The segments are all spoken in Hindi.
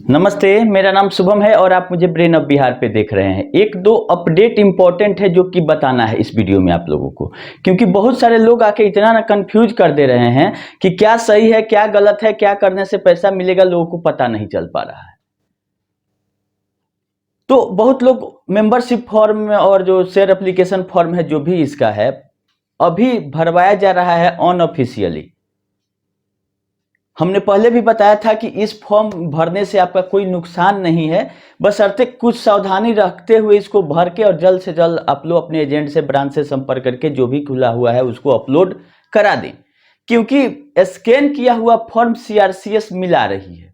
नमस्ते, मेरा नाम शुभम है और आप मुझे ब्रेन ऑफ बिहार पे देख रहे हैं। एक दो अपडेट इंपॉर्टेंट है जो कि बताना है इस वीडियो में आप लोगों को, क्योंकि बहुत सारे लोग आके इतना ना कंफ्यूज कर दे रहे हैं कि क्या सही है क्या गलत है, क्या करने से पैसा मिलेगा, लोगों को पता नहीं चल पा रहा है। तो बहुत लोग मेंबरशिप फॉर्म और जो शेयर एप्लीकेशन फॉर्म है जो भी इसका है, अभी भरवाया जा रहा है अनऑफिशियली। हमने पहले भी बताया था कि इस फॉर्म भरने से आपका कोई नुकसान नहीं है, बशर्ते कुछ सावधानी रखते हुए इसको भर के और जल्द से जल्द आप लोग अपने एजेंट से ब्रांच से संपर्क करके जो भी खुला हुआ है उसको अपलोड करा दें, क्योंकि स्कैन किया हुआ फॉर्म सीआरसीएस मिला रही है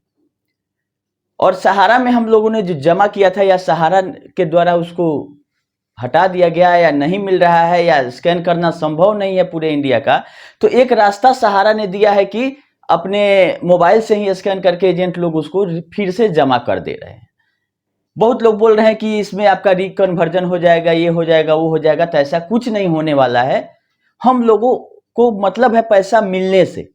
और सहारा में हम लोगों ने जो जमा किया था या सहारा के द्वारा उसको हटा दिया गया या नहीं मिल रहा है या स्कैन करना संभव नहीं है पूरे इंडिया का, तो एक रास्ता सहारा ने दिया है कि अपने मोबाइल से ही स्कैन करके एजेंट लोग उसको फिर से जमा कर दे रहे हैं। बहुत लोग बोल रहे हैं कि इसमें आपका रिकन्वर्जन हो जाएगा, ये हो जाएगा, वो हो जाएगा, तो ऐसा कुछ नहीं होने वाला है। हम लोगों को मतलब है पैसा मिलने से।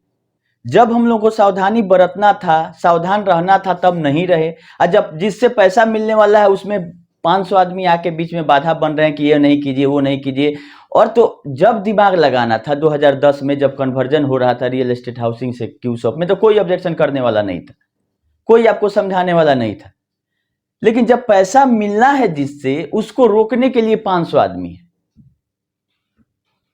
जब हम लोगों को सावधानी बरतना था, सावधान रहना था, तब नहीं रहे, और जब जिससे पैसा मिलने वाला है उसमें 500 आदमी आके बीच में बाधा बन रहे हैं कि ये नहीं कीजिए, वो नहीं कीजिए। और तो जब दिमाग लगाना था 2010 में जब कन्वर्जन हो रहा था रियल एस्टेट हाउसिंग से क्यू शॉप में, तो कोई ऑब्जेक्शन करने वाला नहीं था, कोई आपको समझाने वाला नहीं था। लेकिन जब पैसा मिलना है जिससे, उसको रोकने के लिए 500 आदमी है।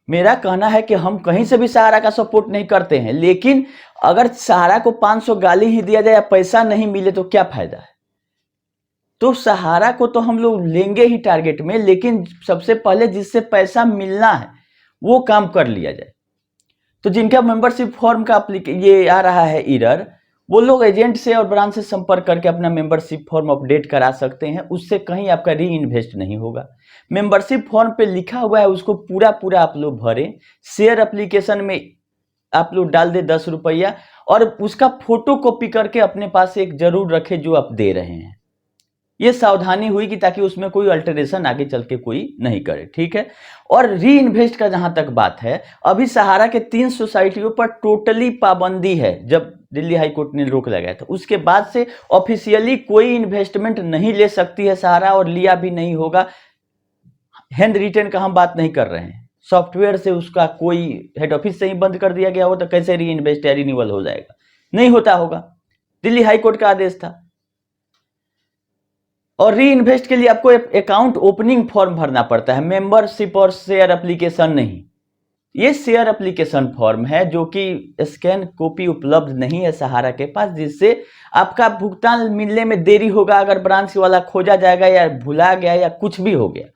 मेरा कहना है कि हम कहीं से भी सहारा का सपोर्ट नहीं करते हैं, लेकिन अगर सहारा को 500 गाली ही दिया जाए या पैसा नहीं मिले तो क्या फायदा है। तो सहारा को तो हम लोग लेंगे ही टारगेट में, लेकिन सबसे पहले जिससे पैसा मिलना है वो काम कर लिया जाए। तो जिनका मेंबरशिप फॉर्म का ये आ रहा है एरर, वो लोग एजेंट से और ब्रांच से संपर्क करके अपना मेंबरशिप फॉर्म अपडेट करा सकते हैं। उससे कहीं आपका री इन्वेस्ट नहीं होगा। मेंबरशिप फॉर्म पे लिखा हुआ है उसको पूरा पूरा आप लोग भरें। शेयर एप्लीकेशन में आप लोग डाल दे 10 रुपया और उसका फोटो कॉपी करके अपने पास एक जरूर रखें जो आप दे रहे हैं। ये सावधानी हुई कि ताकि उसमें कोई अल्टरेशन आगे चल के कोई नहीं करे, ठीक है। और री इन्वेस्ट का जहां तक बात है, अभी सहारा के 3 सोसाइटियों पर टोटली पाबंदी है। जब दिल्ली हाई कोर्ट ने रोक लगाया था उसके बाद से ऑफिशियली कोई इन्वेस्टमेंट नहीं ले सकती है सहारा, और लिया भी नहीं होगा। हैंड रिटन का हम बात नहीं कर रहे हैं, सॉफ्टवेयर से उसका कोई हेड ऑफिस से ही बंद कर दिया गया हो तो कैसे री इन्वेस्ट या रिन्यूअल हो जाएगा, नहीं होता होगा। दिल्ली हाई कोर्ट का आदेश था। और री इन्वेस्ट के लिए आपको अकाउंट ओपनिंग फॉर्म भरना पड़ता है, मेंबरशिप और शेयर एप्लीकेशन नहीं। ये शेयर एप्लीकेशन फॉर्म है जो कि स्कैन कॉपी उपलब्ध नहीं है सहारा के पास, जिससे आपका भुगतान मिलने में देरी होगा। अगर ब्रांच वाला खोजा जाएगा या भुला गया या कुछ भी हो गया,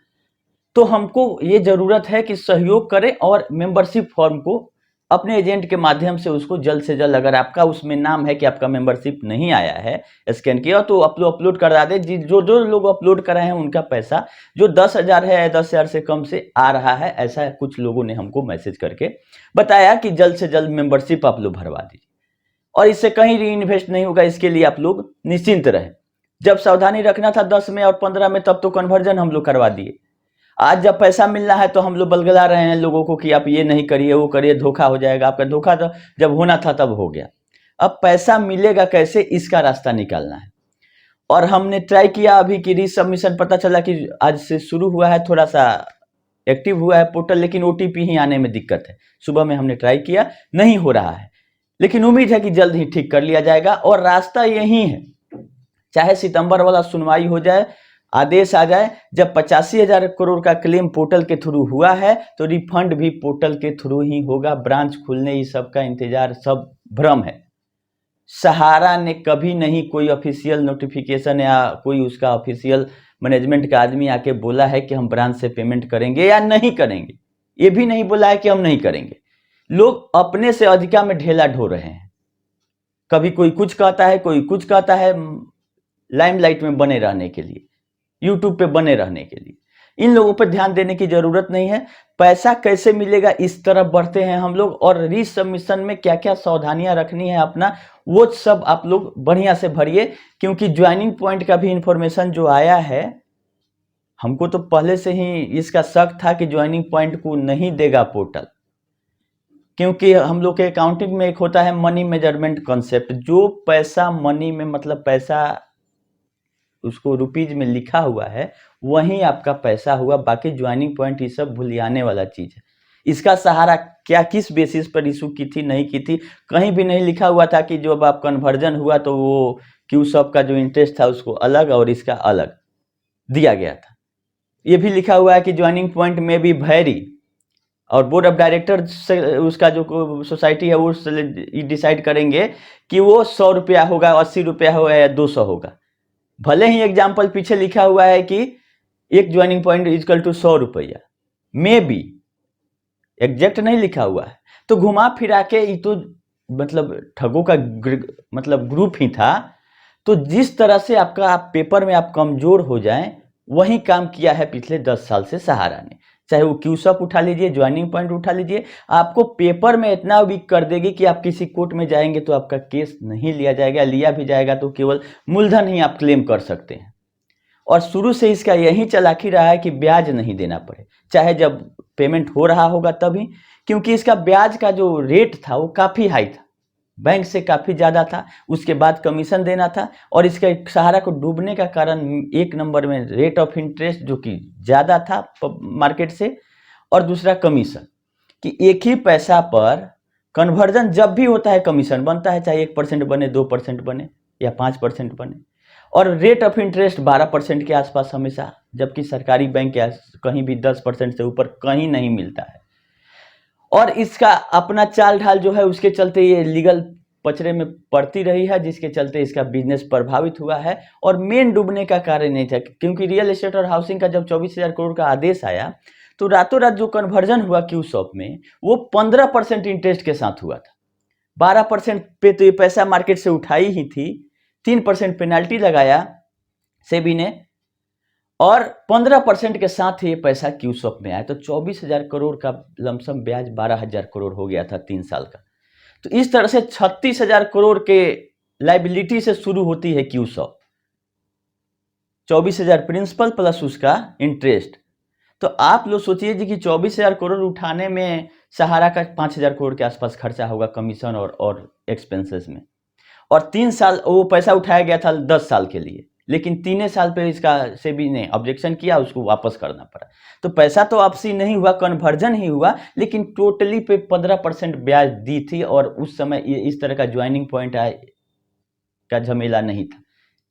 तो हमको ये जरूरत है कि सहयोग करें और मेंबरशिप फॉर्म को अपने एजेंट के माध्यम से उसको जल्द से जल्द, अगर आपका उसमें नाम है कि आपका मेंबरशिप नहीं आया है स्कैन किया, तो अपलोड करा दे। जो जो लोग अपलोड कराए हैं उनका पैसा जो 10,000 है, 10,000 से कम से आ रहा है, ऐसा कुछ लोगों ने हमको मैसेज करके बताया कि जल्द से जल्द मेंबरशिप आप लोग भरवा दीजिए और इससे कहीं री इन्वेस्ट नहीं होगा। इसके लिए आप लोग निश्चिंत रहे। जब सावधानी रखना था 10 में और 15 में, तब तो कन्वर्जन हम लोग करवा दिए। आज जब पैसा मिलना है तो हम लोग बलगला रहे हैं लोगों को कि आप ये नहीं करिए, वो करिए, धोखा हो जाएगा आपका। धोखा तो जब होना था तब हो गया। अब पैसा मिलेगा कैसे, इसका रास्ता निकालना है। और हमने ट्राई किया अभी कि रीसबमिशन, पता चला कि आज से शुरू हुआ है, थोड़ा सा एक्टिव हुआ है पोर्टल, लेकिन ओटीपी ही आने में दिक्कत है। सुबह में हमने ट्राई किया, नहीं हो रहा है, लेकिन उम्मीद है कि जल्द ही ठीक कर लिया जाएगा। और रास्ता यही है, चाहे सितंबर वाला सुनवाई हो जाए, आदेश आ जाए, जब 85,000 करोड़ का क्लेम पोर्टल के थ्रू हुआ है तो रिफंड भी पोर्टल के थ्रू ही होगा। ब्रांच खुलने ही सबका इंतजार, सब भ्रम है। सहारा ने कभी नहीं कोई ऑफिशियल नोटिफिकेशन या कोई उसका ऑफिशियल मैनेजमेंट का आदमी आके बोला है कि हम ब्रांच से पेमेंट करेंगे या नहीं करेंगे। ये भी नहीं बोला है कि हम नहीं करेंगे। लोग अपने से अधिका में ढेला ढो रहे हैं। कभी कोई कुछ कहता है, कोई कुछ कहता है, लाइमलाइट में बने रहने के लिए, यूट्यूब पे बने रहने के लिए। इन लोगों पर ध्यान देने की जरूरत नहीं है। पैसा कैसे मिलेगा इस तरफ बढ़ते हैं हम लोग, और रीसबमिशन में क्या क्या सावधानियां रखनी है अपना, वो सब आप लोग बढ़िया से भरिए। क्योंकि ज्वाइनिंग पॉइंट का भी इंफॉर्मेशन जो आया है, हमको तो पहले से ही इसका शक था कि ज्वाइनिंग पॉइंट को नहीं देगा पोर्टल, क्योंकि हम लोग के अकाउंटिंग में एक होता है मनी मेजरमेंट कॉन्सेप्ट। जो पैसा मनी में, मतलब पैसा उसको रुपीज में लिखा हुआ है वहीं आपका पैसा हुआ। बाकी ज्वाइनिंग पॉइंट ये सब भुलियाने वाला चीज है। इसका सहारा क्या किस बेसिस पर इशू की थी नहीं की थी, कहीं भी नहीं लिखा हुआ था कि जब आप कन्वर्जन हुआ तो वो क्यूसॉप का जो इंटरेस्ट था उसको अलग और इसका अलग दिया गया था। ये भी लिखा हुआ है कि ज्वाइनिंग पॉइंट में भी वैरी, और बोर्ड ऑफ डायरेक्टर से उसका जो सोसाइटी है वो डिसाइड करेंगे कि वो 100 रुपया होगा, 80 रुपया होगा या 200 होगा। भले ही एग्जाम्पल पीछे लिखा हुआ है कि एक ज्वाइनिंग पॉइंट इजकल टू 100 रुपया, मे बी एग्जैक्ट नहीं लिखा हुआ है। तो घुमा फिरा के ये तो मतलब ठगों का मतलब ग्रुप ही था। तो जिस तरह से आपका पेपर में आप कमजोर हो जाएं वही काम किया है पिछले 10 साल से सहारा ने। चाहे वो क्यूसअप उठा लीजिए, ज्वाइनिंग पॉइंट उठा लीजिए, आपको पेपर में इतना वीक कर देगी कि आप किसी कोर्ट में जाएंगे तो आपका केस नहीं लिया जाएगा, लिया भी जाएगा तो केवल मूलधन ही आप क्लेम कर सकते हैं। और शुरू से इसका यही चालाकी रहा है कि ब्याज नहीं देना पड़े, चाहे जब पेमेंट हो रहा होगा तभी, क्योंकि इसका ब्याज का जो रेट था वो काफी हाई था, बैंक से काफी ज्यादा था। उसके बाद कमीशन देना था और इसका सहारा को डूबने का कारण एक नंबर में रेट ऑफ इंटरेस्ट जो कि ज्यादा था मार्केट से, और दूसरा कमीशन कि एक ही पैसा पर कन्वर्जन जब भी होता है कमीशन बनता है, चाहे 1% बने, 2% बने या 5% बने, और रेट ऑफ इंटरेस्ट 12% के आसपास हमेशा, जबकि सरकारी बैंक या कहीं भी 10% से ऊपर कहीं नहीं मिलता है। और इसका अपना चाल ढाल जो है उसके चलते ये लीगल पचड़े में पड़ती रही है, जिसके चलते इसका बिजनेस प्रभावित हुआ है। और मेन डूबने का कारण नहीं था, क्योंकि रियल एस्टेट और हाउसिंग का जब 24,000 करोड़ का आदेश आया तो रातों रात जो कन्वर्जन हुआ क्यूसॉप में वो 15% इंटरेस्ट के साथ हुआ था। 12% पे तो ये पैसा मार्केट से उठाई ही थी, 3% पेनाल्टी लगाया सेबी ने, और 15% के साथ ये पैसा क्यूसॉप में आया। तो 24,000 करोड़ का लमसम ब्याज 12,000 करोड़ हो गया था 3 साल का। तो इस तरह से 36,000 करोड़ के लाइबिलिटी से शुरू होती है क्यूसॉप, 24,000 प्रिंसिपल प्लस उसका इंटरेस्ट। तो आप लोग सोचिए जी कि 24,000 करोड़ उठाने में सहारा का 5,000 करोड़ के आसपास खर्चा होगा कमीशन और एक्सपेंसेस में, और 3 साल वो पैसा उठाया गया था 10 साल के लिए, लेकिन 3 साल पे इसका सेबी ने ऑब्जेक्शन किया, उसको वापस करना पड़ा। तो पैसा तो वापसी नहीं हुआ, कन्वर्जन ही हुआ, लेकिन टोटली पे 15% ब्याज दी थी। और उस समय ये इस तरह का ज्वाइनिंग पॉइंट का झमेला नहीं था,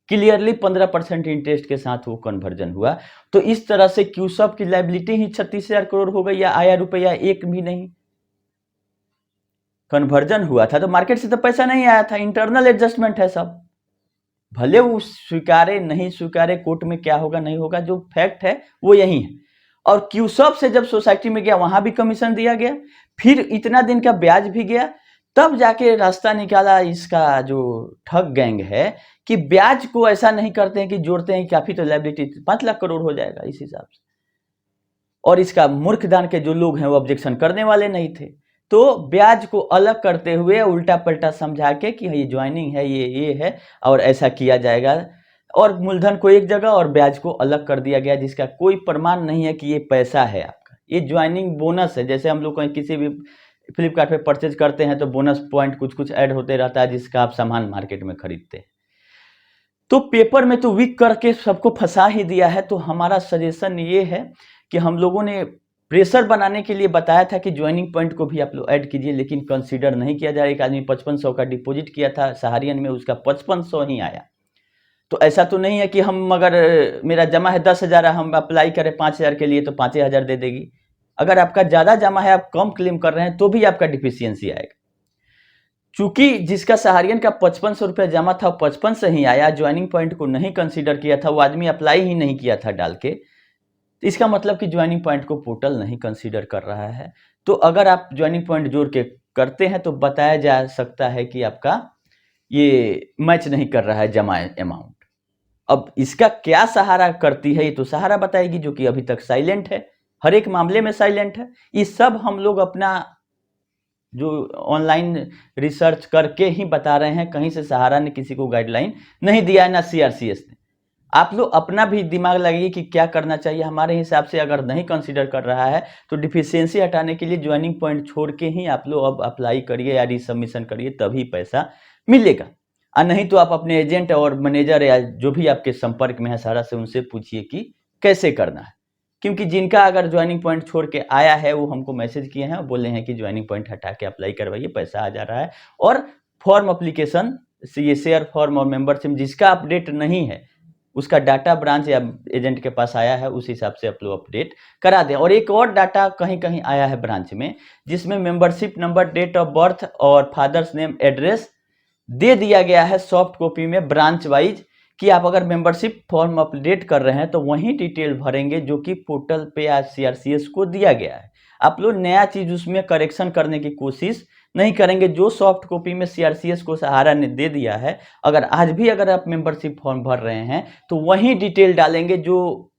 क्लियरली 15% इंटरेस्ट के साथ वो कन्वर्जन हुआ। तो इस तरह से क्यूसॉप की लाइबिलिटी ही 36,000 करोड़ हो गई, या आया रुपया एक भी नहीं। कन्वर्जन हुआ था तो मार्केट से तो पैसा नहीं आया था, इंटरनल एडजस्टमेंट है सब, भले वो स्वीकारे नहीं स्वीकारे, कोर्ट में क्या होगा नहीं होगा, जो फैक्ट है वो यही है। और क्यूसॉप से जब सोसाइटी में गया वहां भी कमीशन दिया गया, फिर इतना दिन का ब्याज भी गया, तब जाके रास्ता निकाला इसका जो ठग गैंग है कि ब्याज को ऐसा नहीं करते हैं कि जोड़ते हैं काफी, तो लायबिलिटी 5 लाख करोड़ हो जाएगा इस हिसाब से। और इसका मूर्ख दान के जो लोग हैं वो ऑब्जेक्शन करने वाले नहीं थे, तो ब्याज को अलग करते हुए उल्टा पलटा समझा के कि ये ज्वाइनिंग है, ये है और ऐसा किया जाएगा, और मूलधन को एक जगह और ब्याज को अलग कर दिया गया, जिसका कोई प्रमाण नहीं है कि ये पैसा है आपका, ये ज्वाइनिंग बोनस है। जैसे हम लोग कहीं किसी भी फ्लिपकार्ट पे परचेज करते हैं तो बोनस पॉइंट कुछ कुछ ऐड होते रहता है, जिसका आप सामान मार्केट में खरीदते हैं। तो पेपर में तो वीक करके सबको फंसा ही दिया है। तो हमारा सजेशन ये है कि हम लोगों ने प्रेशर बनाने के लिए बताया था कि ज्वाइनिंग पॉइंट को भी आप लोग ऐड कीजिए, लेकिन कंसीडर नहीं किया जा रहा। एक आदमी 5500 का डिपॉजिट किया था सहारियन में, उसका 5500 ही आया। तो ऐसा तो नहीं है कि हम अगर मेरा जमा है 10,000, हम अप्लाई करें 5,000 के लिए तो 5,000 दे देगी। अगर आपका ज्यादा जमा है, आप कम क्लेम कर रहे हैं, तो भी आपका डिफिशियंसी आएगा। चूंकि जिसका सहारियन का 5500 रुपया जमा था 55 से ही आया, ज्वाइनिंग पॉइंट को नहीं कंसीडर किया था, वो आदमी अप्लाई ही नहीं किया था डाल के, तो इसका मतलब कि ज्वाइनिंग पॉइंट को पोर्टल नहीं कंसीडर कर रहा है। तो अगर आप ज्वाइनिंग पॉइंट जोड़ के करते हैं तो बताया जा सकता है कि आपका ये मैच नहीं कर रहा है जमा अमाउंट। अब इसका क्या सहारा करती है, ये तो सहारा बताएगी, जो कि अभी तक साइलेंट है, हर एक मामले में साइलेंट है। ये सब हम लोग अपना जो ऑनलाइन रिसर्च करके ही बता रहे हैं, कहीं से सहारा ने किसी को गाइडलाइन नहीं दिया है, ना सीआरसीएस ने। आप लोग अपना भी दिमाग लगाइए कि क्या करना चाहिए। हमारे हिसाब से अगर नहीं कंसीडर कर रहा है तो डिफिशियंसी हटाने के लिए ज्वाइनिंग पॉइंट छोड़ के ही आप लोग अब अप्लाई करिए या रिसबमिशन करिए, तभी पैसा मिलेगा। और नहीं तो आप अपने एजेंट और मैनेजर या जो भी आपके संपर्क में है सारा से उनसे पूछिए कि कैसे करना है। क्योंकि जिनका अगर ज्वाइनिंग पॉइंट छोड़ के आया है वो हमको मैसेज किए हैं और बोले हैं कि ज्वाइनिंग पॉइंट हटा के अप्लाई करवाइए, पैसा आ जा रहा है। और फॉर्म अप्लीकेशन ये शेयर फॉर्म और मेंबरशिप जिसका अपडेट नहीं है उसका डाटा ब्रांच या एजेंट के पास आया है, उस हिसाब से आप लोग अपडेट करा दें। और एक और डाटा कहीं कहीं आया है ब्रांच में जिसमें membership number, date of birth और फादर्स नेम, एड्रेस दे दिया गया है सॉफ्ट कॉपी में ब्रांच वाइज कि आप अगर मेंबरशिप फॉर्म अपडेट कर रहे हैं तो वही डिटेल भरेंगे जो कि पोर्टल पे या सीआरसीएस को दिया गया है। आप लोग नया चीज उसमें करेक्शन करने की कोशिश नहीं करेंगे। जो सॉफ्ट कॉपी में सीआरसीएस को सहारा ने दे दिया है, अगर आज भी अगर आप मेंबरशिप फॉर्म भर रहे हैं तो वही डिटेल डालेंगे जो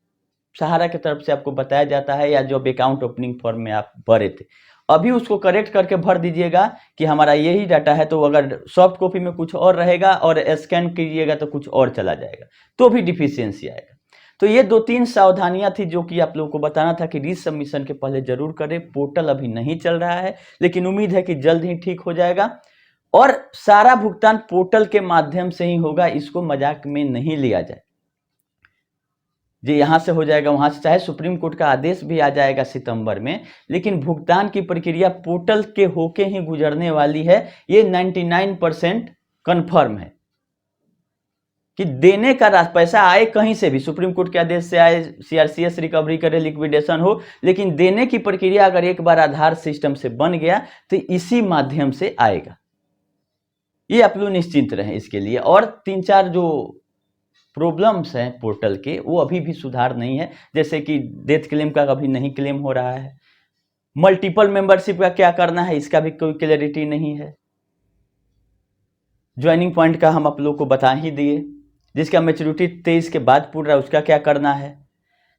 सहारा की तरफ से आपको बताया जाता है या जो अकाउंट ओपनिंग फॉर्म में आप भरे थे अभी उसको करेक्ट करके भर दीजिएगा कि हमारा यही डाटा है। तो अगर सॉफ्ट कॉपी में कुछ और रहेगा और स्कैन कीजिएगा तो कुछ और चला जाएगा, तो भी डिफिशियंसी आएगा। तो ये 2-3 सावधानियां थी जो कि आप लोगों को बताना था कि रीसबमिशन के पहले जरूर करें। पोर्टल अभी नहीं चल रहा है लेकिन उम्मीद है कि जल्द ही ठीक हो जाएगा और सारा भुगतान पोर्टल के माध्यम से ही होगा, इसको मजाक में नहीं लिया जाए। जी यहाँ से हो जाएगा वहां से, चाहे सुप्रीम कोर्ट का आदेश भी आ जाएगा सितंबर में, लेकिन भुगतान की प्रक्रिया पोर्टल के होके ही गुजरने वाली है। ये 99% कन्फर्म है कि देने का पैसा आए कहीं से भी, सुप्रीम कोर्ट के आदेश से आए, सीआरसीएस रिकवरी करे, लिक्विडेशन हो, लेकिन देने की प्रक्रिया अगर एक बार आधार सिस्टम से बन गया तो इसी माध्यम से आएगा। ये आप लोग निश्चिंत रहें इसके लिए। और 3-4 जो प्रॉब्लम्स हैं पोर्टल के वो अभी भी सुधार नहीं है, जैसे कि डेथ क्लेम का कभी नहीं क्लेम हो रहा है, मल्टीपल मेंबरशिप का क्या करना है इसका भी कोई क्लैरिटी नहीं है, ज्वाइनिंग पॉइंट का हम आप लोग को बता ही दिए, जिसका मैच्योरिटी 23 के बाद पूरा है उसका क्या करना है।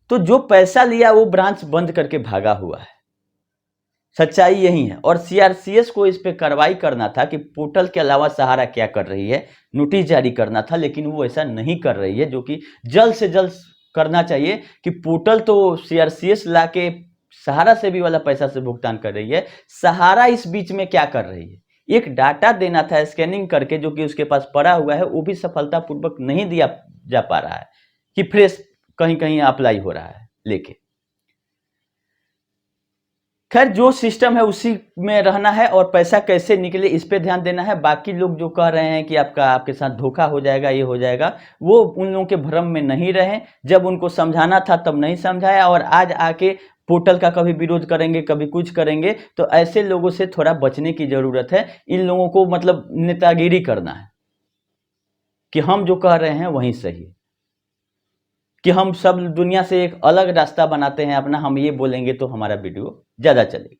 तो जो पैसा लिया वो ब्रांच बंद करके भागा हुआ है, सच्चाई यही है। और सीआरसीएस को इस पे कार्रवाई करना था कि पोर्टल के अलावा सहारा क्या कर रही है, नोटिस जारी करना था, लेकिन वो ऐसा नहीं कर रही है, जो कि जल्द से जल्द करना चाहिए कि पोर्टल तो सीआरसीएस लाके सहारा से भी वाला पैसा से भुगतान कर रही है, सहारा इस बीच में क्या कर रही है। एक डाटा देना था स्कैनिंग करके जो कि उसके पास पड़ा हुआ है, वो भी सफलतापूर्वक नहीं दिया जा पा रहा है कि फ्रेश कहीं कहीं अप्लाई हो रहा है लेके। खैर जो सिस्टम है उसी में रहना है और पैसा कैसे निकले इस पे ध्यान देना है। बाकी लोग जो कह रहे हैं कि आपके साथ धोखा हो जाएगा, ये हो जाएगा, वो उन लोगों के भ्रम में नहीं रहें। जब उनको समझाना था तब नहीं समझाया और आज आके पोर्टल का कभी विरोध करेंगे, कभी कुछ करेंगे, तो ऐसे लोगों से थोड़ा बचने की जरूरत है। इन लोगों को मतलब नेतागिरी करना है कि हम जो कह रहे हैं वही सही है, कि हम सब दुनिया से एक अलग रास्ता बनाते हैं अपना, हम ये बोलेंगे तो हमारा वीडियो ज्यादा चलेगा।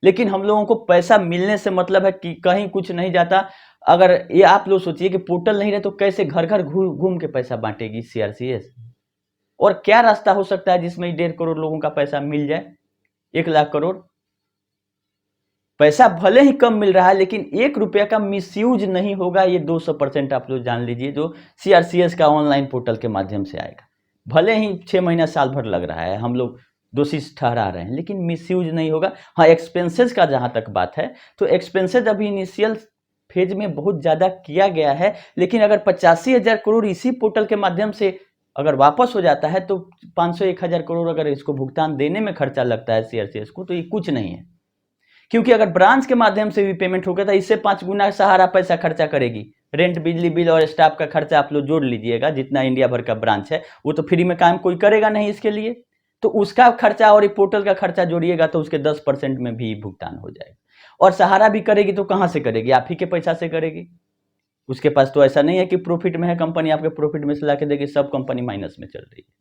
लेकिन हम लोगों को पैसा मिलने से मतलब है कि कहीं कुछ नहीं जाता। अगर ये आप लोग सोचिए कि पोर्टल नहीं रहे तो कैसे घर घर घूम के पैसा बांटेगी सीआरसीएस, और क्या रास्ता हो सकता है जिसमें 1.5 करोड़ लोगों का पैसा मिल जाए, 1 लाख करोड़। पैसा भले ही कम मिल रहा है लेकिन 1 रुपया का मिसयूज नहीं होगा, ये 200% आप लोग जान लीजिए, जो सीआरसीएस का ऑनलाइन पोर्टल के माध्यम से आएगा। भले ही 6 महीना साल भर लग रहा है, हम लोग दोषी ठहरा रहे हैं, लेकिन मिसयूज नहीं होगा। हाँ, एक्सपेंसेस का जहां तक बात है तो एक्सपेंसेस अभी इनिशियल फेज में बहुत ज्यादा किया गया है, लेकिन अगर 85,000 करोड़ इसी पोर्टल के माध्यम से अगर वापस हो जाता है तो 500-1,000 करोड़ अगर इसको भुगतान देने में खर्चा लगता है सीआरसीएस को, तो ये कुछ नहीं है। क्योंकि अगर ब्रांच के माध्यम से भी पेमेंट हो गया था, इससे 5 गुना सहारा पैसा खर्चा करेगी। रेंट, बिजली बिल और स्टाफ का खर्चा आप लोग जोड़ लीजिएगा, जितना इंडिया भर का ब्रांच है, वो तो फ्री में काम कोई करेगा नहीं इसके लिए, तो उसका खर्चा और पोर्टल का खर्चा जोड़िएगा तो उसके 10% में भी भुगतान हो जाएगा। और सहारा भी करेगी तो कहां से करेगी, आप ही के पैसा से करेगी। उसके पास तो ऐसा नहीं है कि प्रॉफिट में है कंपनी, आपके प्रॉफिट में से ला के देगी, सब कंपनी माइनस में चल रही है।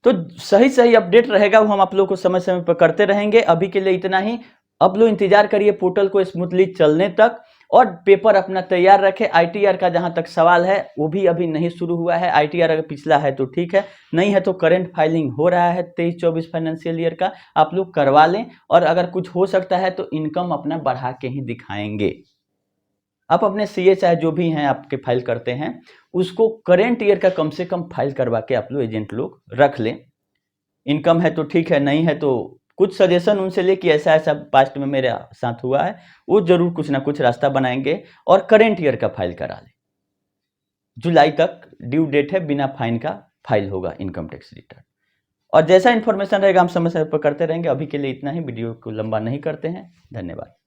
तो सही सही अपडेट रहेगा वो हम आप लोग को समय समय पर करते रहेंगे। अभी के लिए इतना ही, अब लोग इंतजार करिए पोर्टल को स्मूथली चलने तक, और पेपर अपना तैयार रखें। आईटीआर का जहां तक सवाल है वो भी अभी नहीं शुरू हुआ है। आईटीआर अगर पिछला है तो ठीक है, नहीं है तो करंट फाइलिंग हो रहा है 23-24 फाइनेंशियल ईयर का, आप लोग करवा लें। और अगर कुछ हो सकता है तो इनकम अपना बढ़ा के ही दिखाएंगे। आप अपने सीए चाहे जो भी हैं आपके फाइल करते हैं, उसको करेंट ईयर का कम से कम फाइल करवा के आप लोग एजेंट लोग रख लें। इनकम है तो ठीक है, नहीं है तो कुछ सजेशन उनसे ले कि ऐसा ऐसा पास्ट में मेरे साथ हुआ है, वो जरूर कुछ ना कुछ रास्ता बनाएंगे और करेंट ईयर का फाइल करा ले। जुलाई तक ड्यू डेट है, बिना फाइन का फाइल होगा इनकम टैक्स रिटर्न। और जैसा इन्फॉर्मेशन रहेगा हम समय समय पर करते रहेंगे। अभी के लिए इतना ही, वीडियो को लंबा नहीं करते हैं। धन्यवाद।